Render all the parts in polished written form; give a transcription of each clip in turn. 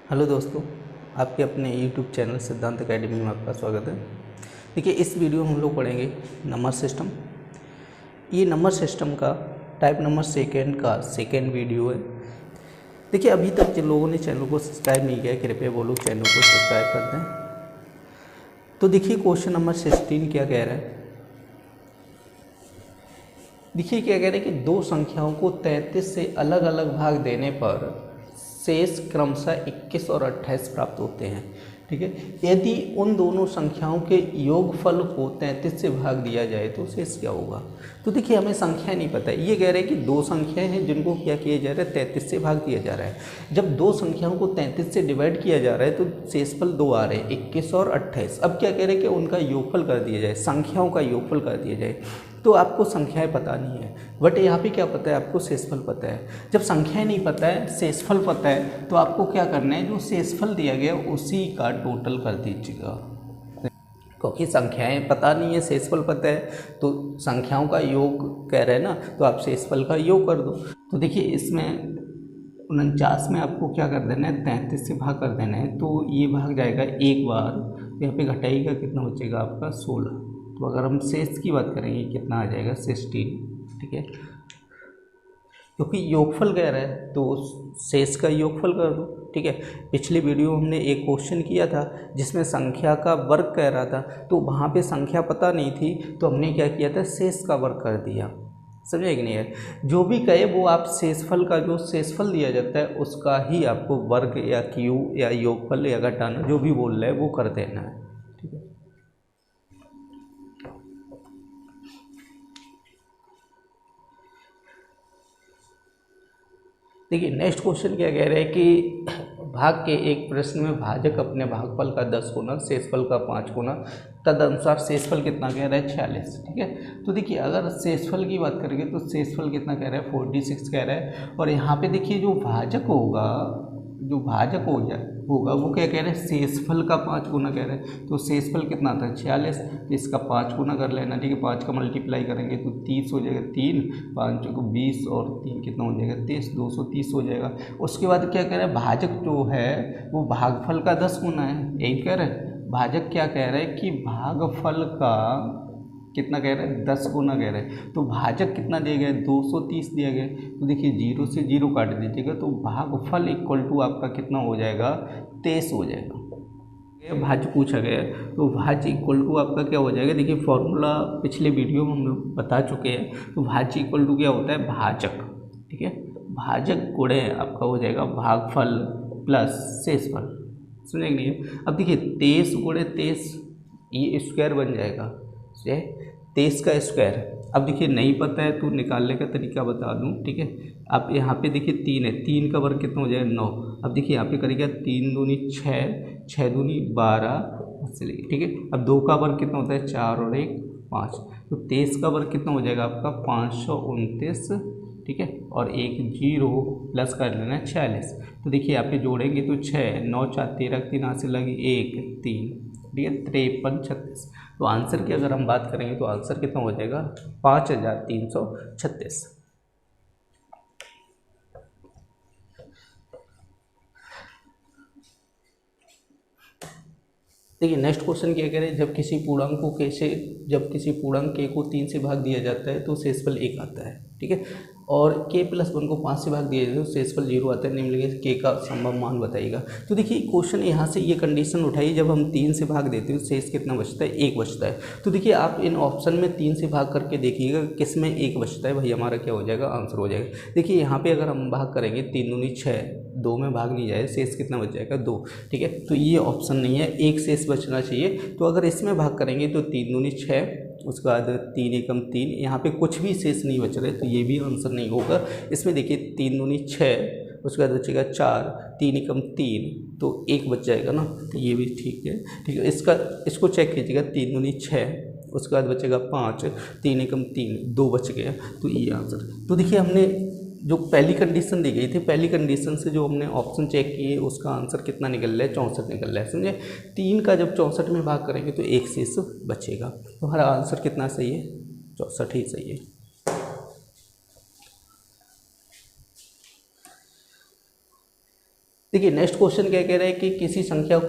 Hello दोस्तों, आपके अपने YouTube चैनल सिद्धांत एकेडमी में आपका स्वागत है। देखिए, इस वीडियो में हम लोग पढ़ेंगे नंबर सिस्टम। ये नंबर सिस्टम का टाइप नंबर सेकेंड का सेकेंड वीडियो है। देखिए, अभी तक जिन लोगों ने चैनल को सब्सक्राइब नहीं किया है, कृपया वो लोग चैनल को सब्सक्राइब कर दें। तो देखिए, क्वेश्चन नंबर 16 क्या कह रहा है। देखिए, क्या कह रहे हैं कि दो संख्याओं को 33 से अलग अलग भाग देने पर शेष क्रमशः 21 और 28 प्राप्त होते हैं। ठीक है, यदि उन दोनों संख्याओं के योगफल को 33 से भाग दिया जाए तो शेष क्या होगा। तो देखिए, हमें संख्या नहीं पता है। ये कह रहे हैं कि दो संख्याएं हैं जिनको क्या किया जा रहा है, 33 से भाग दिया जा रहा है। जब दो संख्याओं को 33 से डिवाइड किया जा रहा है तो शेषफल दो आ रहे हैं, 21 और 28। अब क्या कह रहे हैं कि उनका योगफल कर दिया जाए, संख्याओं का योगफल कर दिया जाए। तो आपको संख्याएं पता नहीं है, बट यहाँ पे क्या पता है, आपको शेषफल पता है। जब संख्याएं नहीं पता है, शेषफल पता है, तो आपको क्या करना है, जो शेषफल दिया गया उसी का टोटल कर दीजिएगा। क्योंकि संख्याएं पता नहीं है, शेषफल पता है, तो संख्याओं का योग कह रहे हैं ना, तो आप शेषफल का योग कर दो। तो देखिए, इसमें 49 में आपको क्या कर देना है, 33 से भाग कर देना है। तो ये भाग जाएगा एक बार, यहाँ पे घटाइएगा, कितना बचेगा आपका 16। तो अगर हम शेष की बात करेंगे कितना आ जाएगा 16। ठीक है, क्योंकि योगफल कह रहा है तो शेष का योगफल कर दो। ठीक है, पिछली वीडियो में हमने एक क्वेश्चन किया था जिसमें संख्या का वर्ग कह रहा था, तो वहाँ पे संख्या पता नहीं थी, तो हमने क्या किया था, शेष का वर्ग कर दिया। समझे कि नहीं है। जो भी कहे वो आप शेषफल का, जो शेषफल दिया जाता है उसका ही आपको वर्ग या क्यू या योगफल या घटाना जो भी बोल रहे हैं वो कर देना है। ठीक है, देखिए नेक्स्ट क्वेश्चन क्या कह रहे हैं कि भाग के एक प्रश्न में भाजक अपने भागफल का 10 गुना, शेषफल का 5 गुना, तदनुसार शेषफल कितना कह रहा है, 46। ठीक है, तो देखिए अगर शेषफल की बात करेंगे तो शेषफल कितना कह रहा है, 46 कह रहा है। और यहाँ पे देखिए जो भाजक होगा, जो भाजक होगा वो क्या कह रहे हैं, शेषफल का 5 गुना कह रहे हैं। तो शेषफल कितना था, 46, तो इसका 5 गुना कर लेना। ठीक है, 5 का मल्टीप्लाई करेंगे तो 30 हो जाएगा, 3 5 को 20 और 3 कितना हो जाएगा, 30, 230 हो जाएगा। उसके बाद क्या कह रहे हैं, भाजक जो है वो भागफल का 10 गुना है, यही कह रहे हैं। भाजक क्या कह रहे हैं कि भागफल का कितना कह रहे हैं, 10 गुना कह रहे हैं। तो भाजक कितना दिया गया है, 230 दिया गया है। तो देखिए 0 से 0 काट दीजिएगा तो भागफल इक्वल टू आपका कितना हो जाएगा, 23 हो जाएगा। भाज्य पूछा गया है तो भाज्य इक्वल टू आपका क्या हो जाएगा। देखिए फॉर्मूला पिछले वीडियो में हम लोग बता चुके हैं। तो भाज्य इक्वल टू क्या होता है, भाजक। ठीक है, भाजक गुणे आपका हो जाएगा भागफल प्लस शेषफल। सुनेंगे नहीं। अब देखिए 23 गुणे 23, ये स्क्वायर बन जाएगा, 23 का स्क्वायर। अब देखिए नहीं पता है तो निकालने का तरीका बता दूं। ठीक है, अब यहाँ पे देखिए 3 है, 3 का वर्ग कितना हो जाएगा, 9। अब देखिए यहाँ पे करेगा 3 दूनी 6, 6 दूनी 12। ठीक है, अब 2 का वर्ग कितना होता है, 4 और 1 5। तो 23 का वर्ग कितना हो जाएगा आपका 529। ठीक है, और एक 0 प्लस कर लेना है 46। तो देखिए यहाँ पे जोड़ेंगे तो 6 9 4 13, 3 हाथ से लगी 1 3। ठीक है, 53 36। तो आंसर की अगर हम बात करेंगे तो आंसर कितना हो जाएगा, 5336। देखिए नेक्स्ट क्वेश्चन क्या कह रहे हैं, जब किसी पूर्णांक को जब किसी पूर्णांक के को 3 से भाग दिया जाता है तो शेषफल 1 आता है। ठीक है, और k प्लस 1 को 5 से भाग दिया जाए तो शेषफल 0 आता है। निम्नलिखित k का संभव मान बताइएगा। तो देखिए क्वेश्चन यहाँ से ये कंडीशन उठाइए, जब हम 3 से भाग देते हैं तो शेष कितना बचता है, 1 बचता है। तो देखिए आप इन ऑप्शन में 3 से भाग करके देखिएगा किस में 1 बचता है, भाई हमारा क्या हो जाएगा, आंसर हो जाएगा। देखिए यहाँ पे अगर हम भाग करेंगे 3 दूनी 6, 2 में भाग नहीं जाए, शेष कितना बच जाएगा, 2। ठीक है, तो ये ऑप्शन नहीं है, 1 शेष बचना चाहिए। तो अगर इसमें भाग करेंगे तो 3 दूनी 6, उसके बाद 3 एकम 3, यहाँ पे कुछ भी शेष नहीं बच रहे, तो ये भी आंसर नहीं होगा। इसमें देखिए 3 दूनी 6, उसके बाद बचेगा 4, 3 एकम 3, तो 1 बच जाएगा ना, तो ये भी ठीक है। ठीक है, इसको चेक कीजिएगा, 3 दूनी 6, उसके बाद बचेगा 5, 3 एकम 3, 2 बच गया, तो ये आंसर। तो देखिए हमने जो पहली कंडीशन दी गई थी, पहली कंडीशन से जो हमने ऑप्शन चेक किए उसका आंसर कितना निकल रहा है, 64 निकल रहा है। समझे, 3 का जब 64 में भाग करेंगे तो 1 शेष बचेगा। तो हमारा आंसर कितना सही है, 64 ही सही है। देखिए नेक्स्ट क्वेश्चन क्या कह रहा है कि किसी संख्या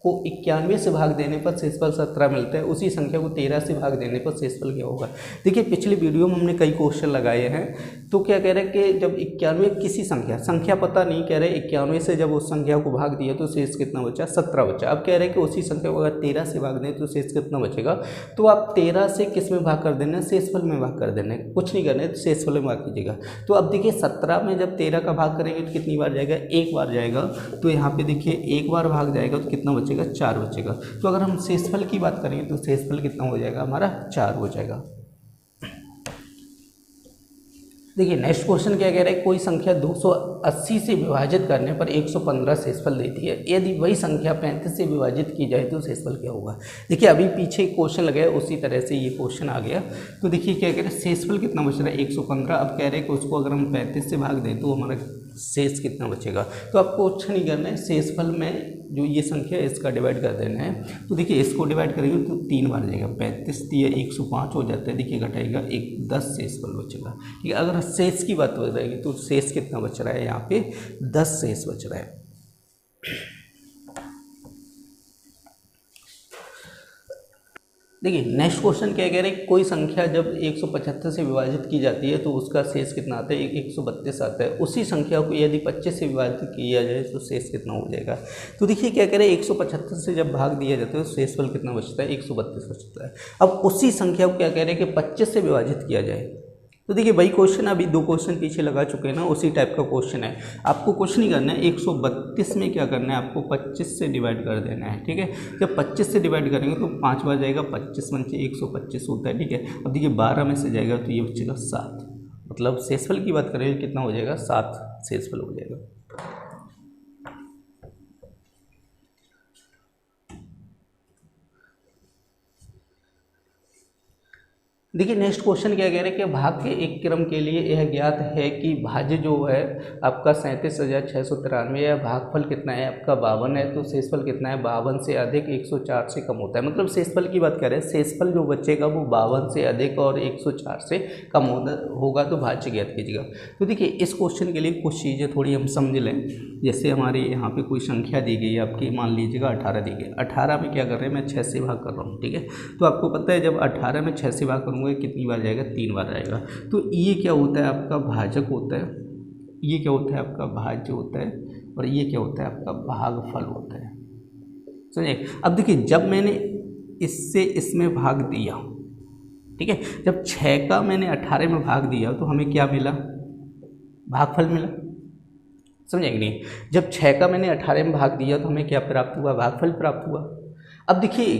को 91 से भाग देने पर शेषफल 17 मिलता है, उसी संख्या को 13 से भाग देने पर शेषफल क्या होगा। देखिए पिछली वीडियो में हमने कई क्वेश्चन लगाए हैं, तो क्या कह रहे हैं कि जब 91 किसी संख्या पता नहीं कह रहे 91 से जब उस संख्या को भाग दिया तो शेष कितना बचा, 17 बचा। अब कह रहे हैं कि उसी संख्या को अगर 13 से भाग दें तो शेष कितना बचेगा, तो आप 13 से किस में भाग कर देना, शेषफल में भाग कर देना है, कुछ नहीं करना है तो शेषफल में भाग कीजिएगा। तो अब देखिए 17 में जब 13 का भाग करेंगे तो कितनी बार जाएगा, एक बार जाएगा, तो यहाँ पे देखिए एक बार भाग जाएगा तो कितना बचेगा, 4 बचेगा। तो अगर हम शेषफल की बात करेंगे तो शेषफल कितना हो जाएगा हमारा, 4 हो जाएगा। देखिए नेक्स्ट क्वेश्चन क्या कह रहा है, कोई संख्या 280 से विभाजित करने पर 115 शेषफल देती है, यदि वही संख्या 35 से विभाजित की जाए तो शेषफल क्या होगा। देखिए अभी पीछे क्वेश्चन लगाया उसी तरह से ये क्वेश्चन आ गया। तो देखिए क्या कह रहे हैं, शेषफल कितना बच रहा है, 115। अब कह रहे हैं कि उसको अगर हम 35 से भाग दें तो हमारा शेष कितना बचेगा। तो आपको कुछ नहीं करना है, शेषफल में जो ये संख्या है इसका डिवाइड कर देना है। तो देखिए इसको डिवाइड करेंगे तो 3 बार जाएगा, 35 दिया 105 हो जाता है, देखिए घटाएगा 10 शेषफल बचेगा। ठीक है, अगर शेष की बात हो जाएगी तो शेष कितना बच रहा है, यहाँ पे 10 शेष बच रहा है। देखिए नेक्स्ट क्वेश्चन क्या कह रहे हैं, कोई संख्या जब 175 से विभाजित की जाती है तो उसका शेष कितना आता है, 132 आता है। उसी संख्या को यदि 25 से विभाजित किया जाए तो शेष कितना हो जाएगा। तो देखिए क्या कह रहे हैं, 175 से जब भाग दिया जाता है तो शेषफल कितना बचता है, 132 बचता है। अब उसी संख्या को क्या कह रहे हैं कि 25 से विभाजित किया जाए। तो देखिए वही क्वेश्चन अभी 2 क्वेश्चन पीछे लगा चुके हैं ना, उसी टाइप का क्वेश्चन है। आपको कुछ नहीं करना है, 132 में क्या करना है, आपको 25 से डिवाइड कर देना है। ठीक है, जब 25 से डिवाइड करेंगे तो 5 बार जाएगा, 25 पंचे 125 होता है। ठीक है, अब देखिए 12 में से जाएगा तो ये बचेगा 7, मतलब शेषफल की बात करेंगे कितना हो जाएगा, 7 शेषफल हो जाएगा। देखिए नेक्स्ट क्वेश्चन क्या कह रहे हैं कि भाग के एक क्रम के लिए यह ज्ञात है कि भाज्य जो है आपका 37,693 है, भागफल कितना है आपका 52 है, तो शेषफल कितना है, 52 से अधिक 104 से कम होता है। मतलब शेषफल की बात कर रहे हैं, शेषफल जो बचेगा वो 52 से अधिक और 104 से कम होगा तो भाज्य ज्ञात कीजिएगा। तो देखिए इस क्वेश्चन के लिए कुछ चीज़ें थोड़ी हम समझ लें। जैसे हमारे यहाँ पे कोई संख्या दी गई है आपकी, मान लीजिएगा 18 दी गई, 18 में क्या कर रहे हैं, मैं 6 से भाग कर रहा हूँ। ठीक है, तो आपको पता है जब 18 में 6 से भाग करूँगा कितनी बार जाएगा, 3 बार जाएगा। तो ये क्या होता है, आपका भाजक होता है, ये क्या होता है आपका भाज्य होता है, और ये क्या होता है आपका भागफल होता है। समझे। अब देखिए जब मैंने इससे इसमें भाग दिया, ठीक है, जब 6 का मैंने 18 में भाग दिया तो हमें क्या मिला, भागफल मिला। समझे कि नहीं। जब 6 का मैंने 18 में भाग दिया तो हमें क्या प्राप्त हुआ, भागफल प्राप्त हुआ। अब देखिए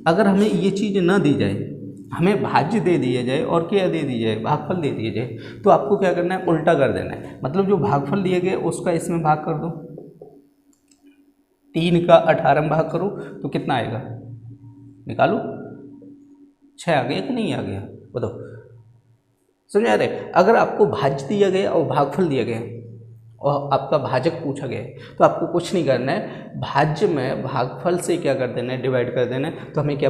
अगर हमें ये चीज़ ना दी जाए, हमें भाज्य दे दिया जाए और क्या दे दिया जाए, भागफल दे दिया जाए, तो आपको क्या करना है, उल्टा कर देना है। मतलब जो भागफल दिए गए उसका इसमें भाग कर दो, 3 का 18 में भाग करो तो कितना आएगा, निकालो, 6 आ गया कि नहीं आ गया, बताओ। समझ रहे। अगर आपको भाज्य दिया गया और भागफल दिया गया और आपका भाजक पूछा गया है तो आपको कुछ नहीं करना है, भाज्य में भागफल से क्या कर देना है, डिवाइड कर देना है, तो हमें क्या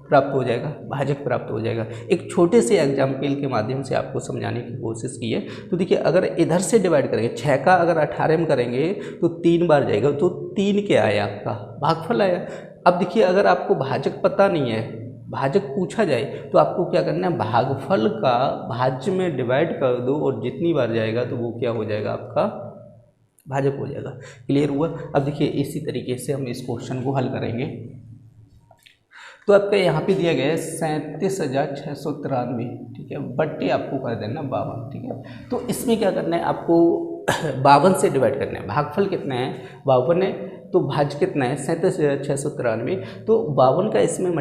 प्राप्त हो जाएगा, भाजक प्राप्त हो जाएगा। एक छोटे से एग्जाम्पल के माध्यम से आपको समझाने की कोशिश की है। तो देखिए अगर इधर से डिवाइड करेंगे, 6 का अगर 18 में करेंगे तो 3 बार जाएगा, तो 3 क्या आया आपका, भागफल आया। अब देखिए अगर आपको भाजक पता नहीं है, भाजक पूछा जाए तो आपको क्या करना है, भागफल का भाज्य में डिवाइड कर दो और जितनी बार जाएगा तो वो क्या हो जाएगा, आपका भाजक हो जाएगा। क्लियर हुआ। अब देखिए इसी तरीके से हम इस क्वेश्चन को हल करेंगे। तो आपका यहाँ पे दिया गया है 37,693, ठीक है, बट्टे आपको कर देना 52। ठीक है, तो इसमें क्या करना है, आपको 52 से डिवाइड करना है। भागफल कितना है, 52 है, तो भाज्य कितना है, 37,693, तो 52 का इसमें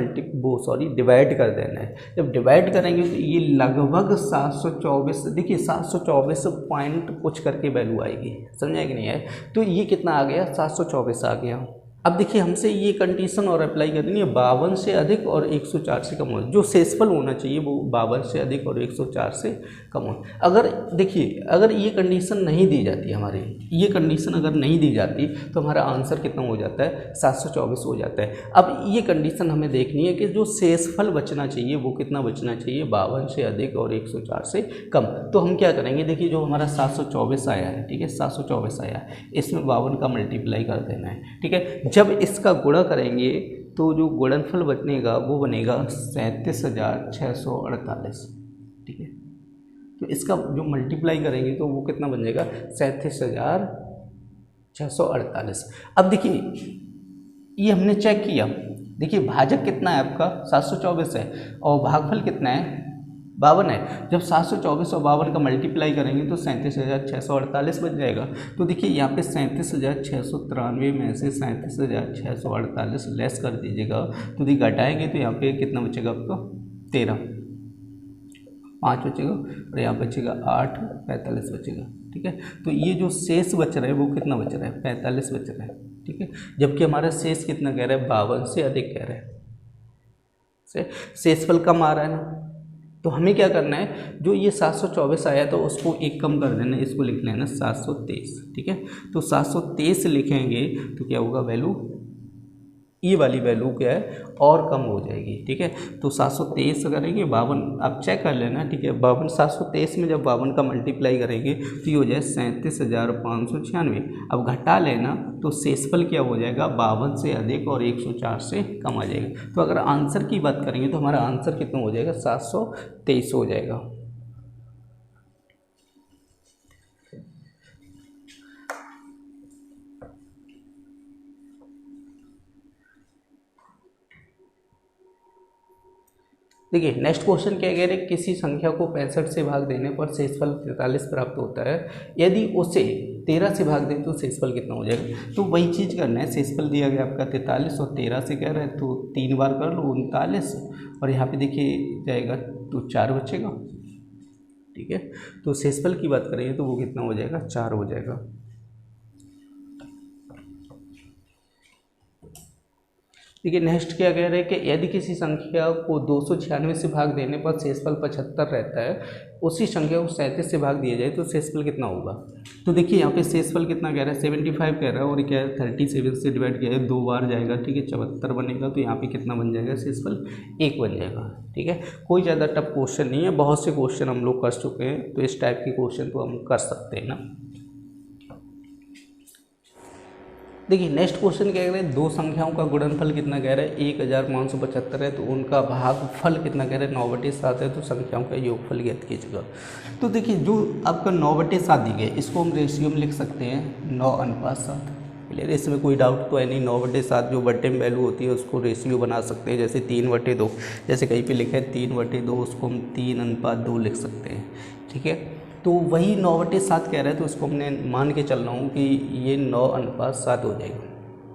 डिवाइड कर देना है। जब डिवाइड करेंगे तो ये लगभग 724, देखिए 724 पॉइंट कुछ करके वैल्यू आएगी, समझा कि नहीं है। तो ये कितना आ गया, 724 आ गया। अब देखिए हमसे ये कंडीशन और अप्लाई करनी है 52 से अधिक और 104 से कम हो। जो शेषफल होना चाहिए वो 52 से अधिक और 104 से कम हो। अगर देखिए अगर ये कंडीशन नहीं दी जाती हमारी, ये कंडीशन अगर नहीं दी जाती तो हमारा आंसर कितना हो जाता है, 724 हो जाता है। अब ये कंडीशन हमें देखनी है कि जो शेषफल बचना चाहिए वो कितना बचना चाहिए, 52 से अधिक और 104 से कम। तो हम क्या करेंगे, देखिए जो हमारा 724 आया है, ठीक है 724 आया है, इसमें 52 का मल्टीप्लाई कर देना है, ठीक है। जब इसका गुणा करेंगे तो जो गुणनफल बनेगा वो बनेगा 37,648, ठीक है। तो इसका जो मल्टीप्लाई करेंगे तो वो कितना बन जाएगा, 37,648। अब देखिए ये हमने चेक किया, देखिए भाजक कितना है आपका 724 है और भागफल कितना है 52 है। जब 724 और 52 का मल्टीप्लाई करेंगे तो 37,648 बन जाएगा। तो देखिए यहाँ पे 37,693 में से 37,648 लेस कर दीजिएगा, तो देखिए घटाएंगे तो यहाँ पे कितना बचेगा आपको 13, 5 बचेगा और यहाँ बचेगा 8, 45 बचेगा, ठीक है। तो ये जो शेष बच रहा है वो कितना बच रहा है, 45 बच रहा है, ठीक है। जबकि हमारा शेष कितना कह रहा है, 52 से अधिक कह रहा है, शेषफल कम आ रहा है ना। तो हमें क्या करना है, जो ये 724 आया तो उसको एक कम कर देना, इसको लिख लेना 723, ठीक है। तो 723 लिखेंगे तो क्या होगा, वैल्यू ये वाली वैल्यू क्या है और कम हो जाएगी, ठीक है। तो 723 करेंगे 52, आप चेक कर लेना, ठीक है। 52 723 में जब 52 का मल्टीप्लाई करेंगे तो ये हो जाए 37,596। अब घटा लेना तो शेषफल क्या हो जाएगा, 52 से अधिक और 104 से कम आ जाएगा। तो अगर आंसर की बात करेंगे तो हमारा आंसर कितना हो जाएगा, 723 हो जाएगा। देखिए नेक्स्ट क्वेश्चन क्या कह रहे हैं, किसी संख्या को 65 से भाग देने पर शेषफल 43 प्राप्त होता है, यदि उसे 13 से भाग दें तो शेषफल कितना हो जाएगा। तो वही चीज़ करना है, शेषफल दिया गया आपका 43 और 13 से कह रहे हैं तो 3 बार कर लो 39 और यहाँ पे देखिए जाएगा तो 4 बचेगा, ठीक है। तो शेषफल की बात करेंगे तो वो कितना हो जाएगा, 4 हो जाएगा। देखिए नेक्स्ट क्या कह रहे हैं कि यदि किसी संख्या को 296 से भाग देने पर शेषफल 75 रहता है, उसी संख्या को 37 से भाग दिया जाए तो शेषफल कितना होगा। तो देखिए यहाँ पे शेषफल कितना कह रहा है, 75 कह रहा है और क्या है 37 से डिवाइड किया है, 2 बार जाएगा, ठीक है 74 बनेगा। तो यहाँ पे कितना बन जाएगा, शेषफल 1 बन जाएगा, ठीक है। कोई ज़्यादा टफ क्वेश्चन नहीं है, बहुत से क्वेश्चन हम लोग कर चुके हैं, तो इस टाइप के क्वेश्चन तो हम कर सकते हैं ना। देखिए नेक्स्ट क्वेश्चन क्या कह रहे हैं, दो संख्याओं का गुणनफल कितना कह रहा है, 1575 है, तो उनका भागफल कितना कह रहे हैं, 9/7 है, तो संख्याओं का योगफल ज्ञात कीजिएगा। तो देखिए जो आपका 9/7 दी गई, इसको हम रेशियो में लिख सकते हैं 9:7। क्लियर, इसमें कोई डाउट तो है नहीं। 9/7 जो बटे में वैल्यू होती है उसको रेशियो बना सकते हैं, जैसे 3/2, जैसे कहीं पे लिखा है 3/2, उसको हम 3:2 लिख सकते हैं, ठीक है। तो वही 9/7 कह रहे हैं, तो उसको हमने मान के चल रहा हूँ कि ये 9:7 हो जाएगा।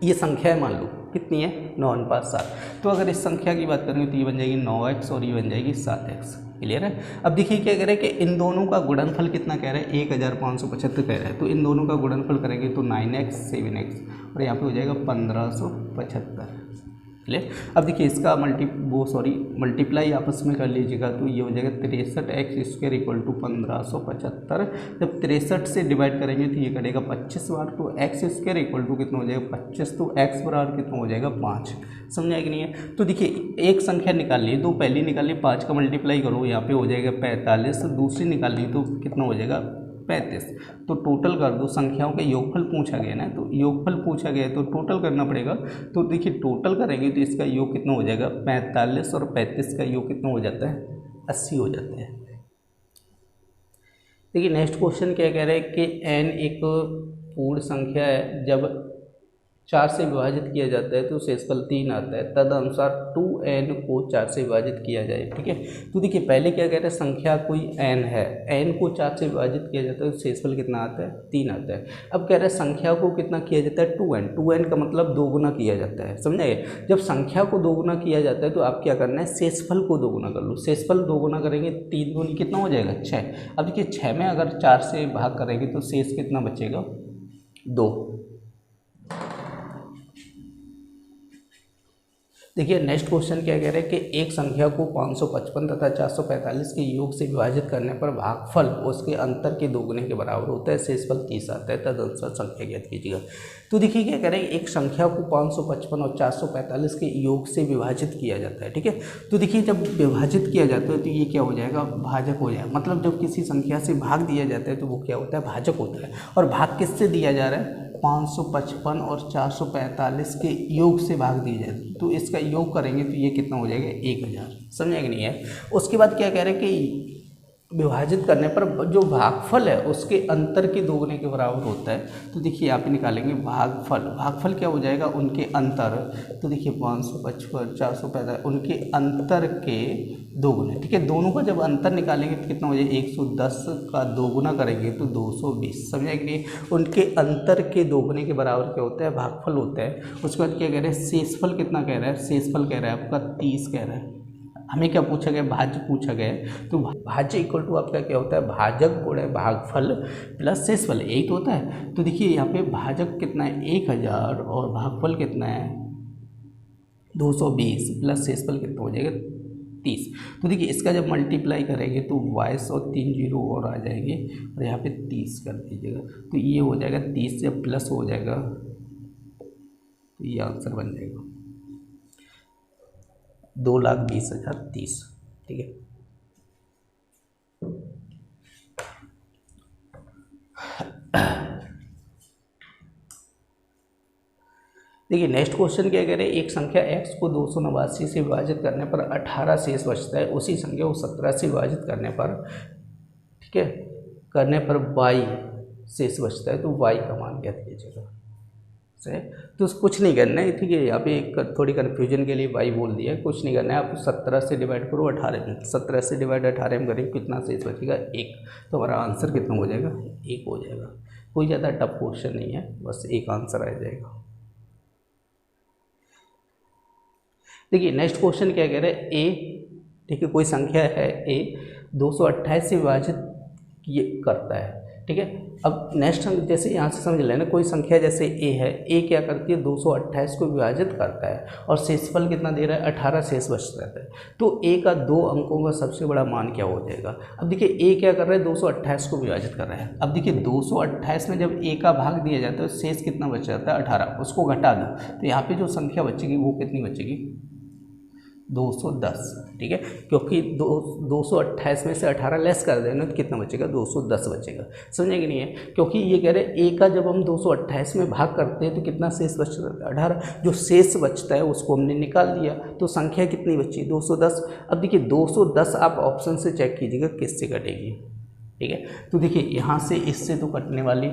ये संख्या है, मान लो कितनी है, 9:7। तो अगर इस संख्या की बात करें तो ये बन जाएगी 9x और ये बन जाएगी 7x। क्लियर है। अब देखिए क्या कह रहे हैं कि इन दोनों का गुणनफल कितना कह रहे हैं, 1575 कह रहे हैं, तो इन दोनों का गुणनफल करेंगे तो 9x 7x और यहाँ पे हो जाएगा 1575। क्लियर। अब देखिए इसका मल्टीप्लाई आपस में कर लीजिएगा तो ये हो जाएगा 63x² इक्वल टू 1575। जब 63 से डिवाइड करेंगे तो ये करेगा 25 बार, तो x² इक्वल टू कितना हो जाएगा 25, तो x बराबर कितना हो जाएगा 5। समझ आएगा नहीं है। तो देखिए एक संख्या निकाल ली, तो पहली निकाल ली, 5 का मल्टीप्लाई करो यहाँ पे हो जाएगा 45, दूसरी निकाल ली तो कितना हो जाएगा 35। तो टोटल कर दो, संख्याओं का योगफल पूछा गया ना, तो योगफल पूछा गया है तो टोटल करना पड़ेगा। तो देखिए टोटल करेंगे तो इसका योग कितना हो जाएगा 45 और 35 का योग कितना हो जाता है 80 हो जाता है। देखिए नेक्स्ट क्वेश्चन क्या कह रहे हैं कि n एक पूर्ण संख्या है, जब 4 से विभाजित किया जाता है तो शेषफल 3 आता है, तदनुसार 2n को 4 से विभाजित किया जाए, ठीक है। तो देखिए पहले क्या कह रहे हैं, संख्या कोई n है, n को 4 से विभाजित किया जाता है तो शेषफल कितना आता है 3 आता है। अब कह रहे हैं संख्या को कितना किया जाता है 2n का मतलब 2 गुना किया जाता है, समझे। जब संख्या को 2 गुना किया जाता है तो आप क्या करना है, शेषफल को 2 गुना कर लो। शेषफल 2 गुना करेंगे 3 दूनी कितना हो जाएगा 6। अब देखिए 6 में अगर 4 से भाग करेंगे तो शेष कितना बचेगा 2। देखिए नेक्स्ट क्वेश्चन क्या कह रहे हैं कि एक संख्या को 555 तथा 445 के योग से विभाजित करने पर भागफल उसके अंतर के दोगुने के बराबर होता है, शेषफल 30 आता है, तदनुसार संख्या ज्ञात कीजिएगा। तो देखिए क्या कह रहे हैं, एक संख्या को 555 और 445 के योग से विभाजित किया जाता है, ठीक है। तो देखिए जब विभाजित किया जाता है तो ये क्या हो जाएगा, भाजक हो जाएगा। मतलब जब किसी संख्या से भाग दिया जाता है तो वो क्या होता है, भाजक होता है। और भाग किससे दिया जा रहा है, 555 और 445 के योग से भाग दिए जाए तो इसका योग करेंगे तो ये कितना हो जाएगा, 1000। समझे कि नहीं है। उसके बाद क्या कह रहे हैं कि विभाजित करने पर जो भागफल है उसके अंतर के दोगुने के बराबर होता है। तो देखिए यहाँ पे निकालेंगे भागफल, भागफल क्या हो जाएगा, उनके अंतर। तो देखिए 555 445 उनके अंतर के दोगुने, ठीक है। दोनों का जब अंतर निकालेंगे तो कितना हो जाएगा, 110 का दोगुना करेंगे तो 220। समझे कि नहीं। उनके अंतर के दोगुने के बराबर क्या होता है, भागफल होता है। उसके बाद क्या कह रहे हैं, शेषफल कितना कह रहा है, शेषफल कह रहा है आपका 30 कह रहा है। हमें क्या पूछा गया, भाज्य पूछा गया है। तो भाज्य इक्वल टू आपका क्या होता है, भाजक गुणे भागफल प्लस शेषफल, यही तो होता है। तो देखिए यहाँ पे भाजक कितना है 1000 और भागफल कितना है 220 प्लस शेषफल कितना हो जाएगा 30। तो देखिए इसका जब मल्टीप्लाई करेंगे तो 22 और 3 जीरो और आ जाएंगे और यहाँ पे 30 कर दीजिएगा तो ये हो जाएगा 30 जब प्लस हो जाएगा तो ये आंसर बन जाएगा 2,20,030, ठीक है। देखिए नेक्स्ट क्वेश्चन क्या कह रहे हैं, एक संख्या x को 289 से विभाजित करने पर 18 शेष बचता है, उसी संख्या को 17 से विभाजित करने पर, ठीक है, करने पर y शेष बचता है। तो y का मान ज्ञात कीजिएगा। तो कुछ नहीं करना है, ठीक है। यहाँ पे एक थोड़ी कन्फ्यूजन के लिए y बोल दिया, कुछ नहीं करना है। आप 17 से डिवाइड करो 18 में, 17 से डिवाइड 18 में करेंगे कितना शेष बचेगा 1। तो हमारा आंसर कितना हो जाएगा, 1 हो जाएगा। कोई ज़्यादा टफ क्वेश्चन नहीं है, बस एक आंसर आ जाएगा। देखिए नेक्स्ट क्वेश्चन क्या कह रहे हैं, a, ठीक है, कोई संख्या है a 228 से विभाजित करता है, ठीक है। अब नेक्स्ट जैसे यहाँ से समझ लेना, कोई संख्या जैसे a है, a क्या करती है 228 को विभाजित करता है और शेषफल कितना दे रहा है 18 शेष बच रहता है। तो a का 2 अंकों का सबसे बड़ा मान क्या हो जाएगा। अब देखिए a क्या कर रहा है 228 को विभाजित कर रहा है। अब देखिए 228 में जब a का भाग दिया जाता है तो शेष कितना बच जाता है 18, उसको घटा दो तो यहाँ पे जो संख्या बचेगी वो कितनी बचेगी 210, ठीक है। क्योंकि 228 में से 18 लेस कर देना तो कितना बचेगा 210 बचेगा। समझे कि नहीं है। क्योंकि ये कह रहे हैं a का जब हम 228 में भाग करते हैं तो कितना शेष बचता है 18, जो शेष बचता है उसको हमने निकाल दिया तो संख्या कितनी बची 210। अब देखिए 210 आप ऑप्शन से चेक कीजिएगा किससे कटेगी, ठीक है। तो देखिए यहाँ से इससे तो कटने वाली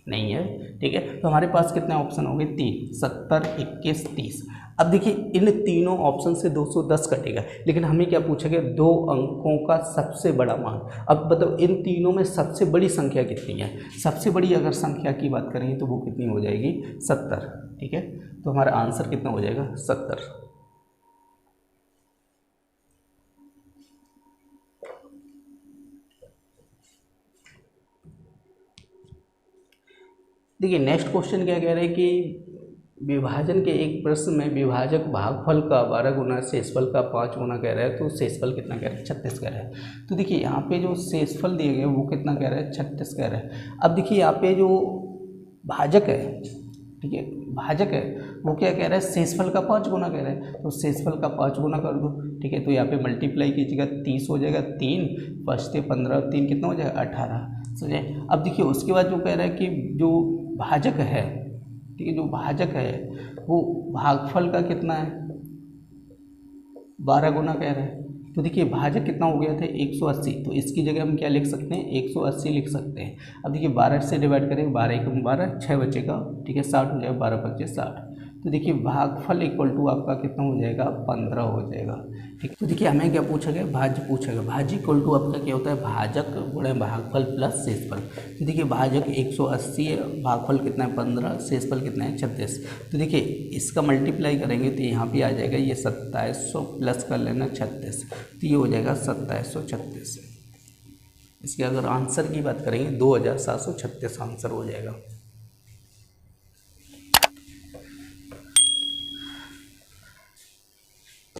नहीं है, ठीक है। तो हमारे पास कितने ऑप्शन हो गए 3, 70, 21, 30। अब देखिए इन तीनों ऑप्शन से 210 कटेगा, लेकिन हमें क्या पूछा गया 2 अंकों का सबसे बड़ा मान। अब बताओ इन तीनों में सबसे बड़ी संख्या कितनी है। सबसे बड़ी अगर संख्या की बात करेंगे तो वो कितनी हो जाएगी 70, ठीक है। तो हमारा आंसर कितना हो जाएगा 70। देखिए नेक्स्ट क्वेश्चन क्या कह रहे हैं कि विभाजन के एक प्रश्न में विभाजक भागफल का 12 गुना शेषफल का 5 गुना कह रहा है। तो शेषफल कितना कह रहा है 36 कह रहा है। तो देखिए यहाँ पे जो शेषफल दिए गए वो कितना कह रहा है 36 कह रहा है। अब देखिए यहाँ पे जो भाजक है, ठीक है, भाजक है वो क्या कह रहा है शेषफल का 5 गुना कह रहा है। तो शेषफल का 5 गुना कर दो, ठीक है। तो यहाँ पे मल्टीप्लाई कीजिएगा 30 हो जाएगा, 3 बचते 15, 3 कितना हो जाएगा 18। समझे। अब देखिए उसके बाद जो कह रहा है कि जो भाजक है, ठीक है, जो भाजक है वो भागफल का कितना है 12 गुना कह रहा है। तो देखिए भाजक कितना हो गया था 180, तो इसकी जगह हम क्या लिख सकते हैं 180 लिख सकते हैं। अब देखिए 12 से डिवाइड करेंगे, 12 × 12 6 बचेगा, ठीक है, 60 हो जाएगा, 12 × 5 60। तो देखिए भागफल इक्वल टू आपका कितना हो जाएगा 15 हो जाएगा, ठीक। तो देखिए हमें क्या पूछा गया भाज्य पूछा गया। भाज्य इक्वल टू आपका क्या होता है भाजक गुणे भागफल प्लस शेषफल। तो देखिए भाजक 180 है, भागफल कितना है 15, शेषफल कितना है 36। तो देखिए इसका मल्टीप्लाई करेंगे तो यहाँ पे आ जाएगा ये 2700 प्लस कर लेना 36, तो ये हो जाएगा 2736। इसके अगर आंसर की बात करेंगे 2736 आंसर हो जाएगा।